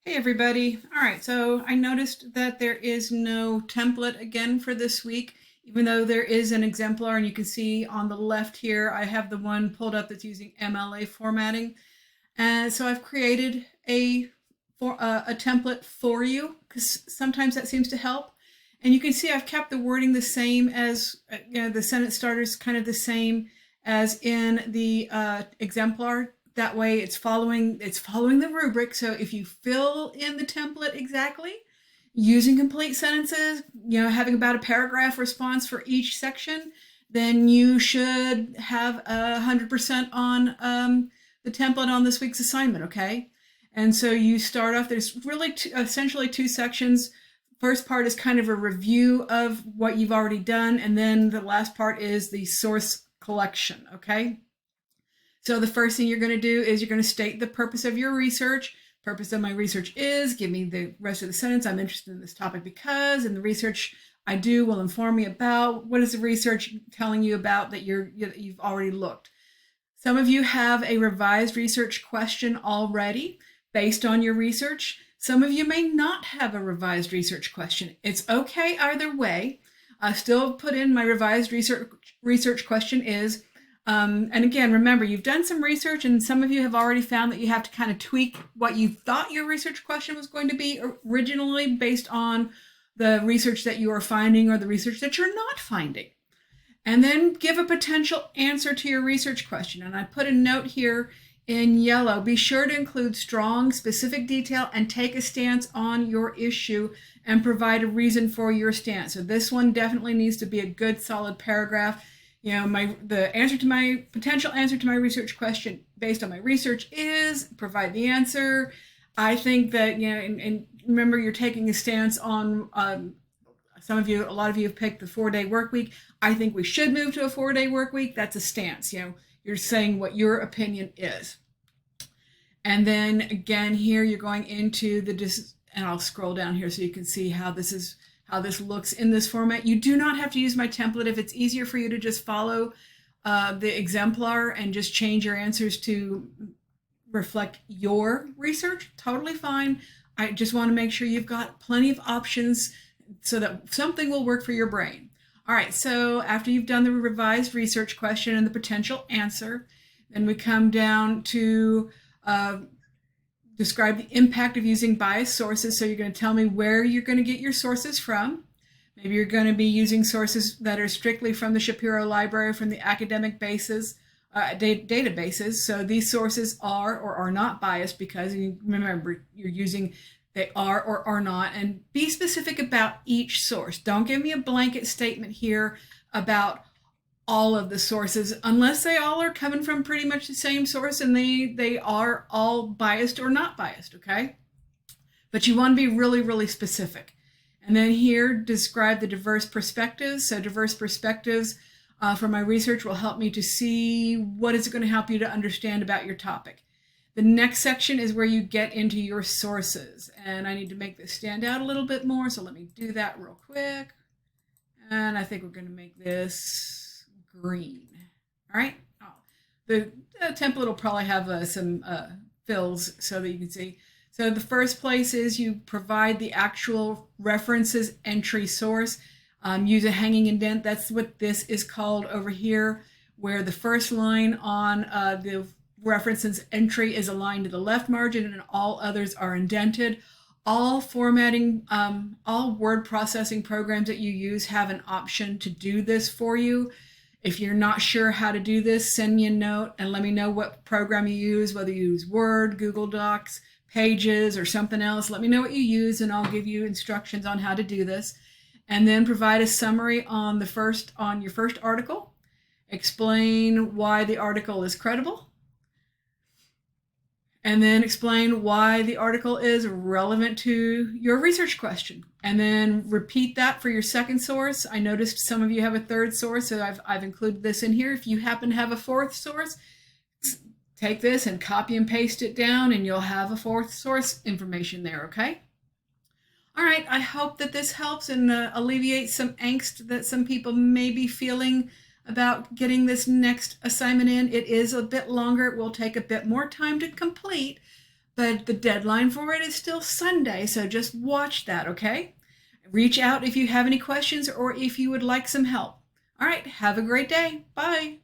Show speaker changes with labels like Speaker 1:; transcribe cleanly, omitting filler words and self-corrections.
Speaker 1: Hey everybody. All right, so I noticed that there is no template again for this week, even though there is an exemplar, and you can see on the left here, I have the one pulled up that's using MLA formatting. And so I've created a template for you because sometimes that seems to help. And you can see I've kept the wording the same as, the sentence starter is kind of the same as in the exemplar. That way it's following the rubric. So if you fill in the template exactly, using complete sentences, having about a paragraph response for each section, then you should have 100% on the template on this week's assignment, okay? And so you start off, there's really essentially two sections. First part is kind of a review of what you've already done, and then the last part is the source collection, okay? So the first thing you're going to do is you're going to state the purpose of your research. Purpose of my research is, give me the rest of the sentence. I'm interested in this topic because, and the research I do will inform me about. What is the research telling you about that you've already looked? Some of you have a revised research question already based on your research. Some of you may not have a revised research question. It's okay either way. I still put in my revised research question is, and again, remember, you've done some research and some of you have already found that you have to kind of tweak what you thought your research question was going to be originally based on the research that you are finding or the research that you're not finding. And then give a potential answer to your research question. And I put a note here in yellow. Be sure to include strong, specific detail and take a stance on your issue and provide a reason for your stance. So this one definitely needs to be a good, solid paragraph. The answer to my potential answer to my research question based on my research is provide the answer. I think that, and remember, you're taking a stance on a lot of you have picked the 4-day work week. I think we should move to a 4-day work week. That's a stance. You're saying what your opinion is. And then again, here you're going into and I'll scroll down here so you can see how this looks in this format. You do not have to use my template. If it's easier for you to just follow the exemplar and just change your answers to reflect your research, totally fine. I just want to make sure you've got plenty of options so that something will work for your brain. All right, so after you've done the revised research question and the potential answer, then we come down to describe the impact of using biased sources. So you're going to tell me where you're going to get your sources from. Maybe you're going to be using sources that are strictly from the Shapiro Library, from the academic databases. So these sources are or are not biased because, remember, they are or are not, and be specific about each source. Don't give me a blanket statement here about all of the sources unless they all are coming from pretty much the same source and they are all biased or not biased, okay? But you want to be really, really specific. And then here, describe the diverse perspectives. So diverse perspectives from my research will help me to see what is going to help you to understand about your topic. The next section is where you get into your sources. And I need to make this stand out a little bit more, so let me do that real quick. And I think we're going to make this green. All right. The template will probably have some fills so that you can see. So the first place is you provide the actual references entry source. Use a hanging indent. That's what this is called over here, where the first line on the references entry is aligned to the left margin and all others are indented. All word processing programs that you use have an option to do this for you. If you're not sure how to do this, send me a note and let me know what program you use, whether you use Word, Google Docs, Pages, or something else. Let me know what you use and I'll give you instructions on how to do this. And then provide a summary on your first article. Explain why the article is credible. And then explain why the article is relevant to your research question. And then repeat that for your second source. I noticed some of you have a third source, so I've included this in here. If you happen to have a fourth source, take this and copy and paste it down and you'll have a fourth source information there, okay? All right, I hope that this helps and alleviates some angst that some people may be feeling about getting this next assignment in. It is a bit longer. It will take a bit more time to complete, but the deadline for it is still Sunday, so just watch that, okay? Reach out if you have any questions or if you would like some help. All right, have a great day. Bye.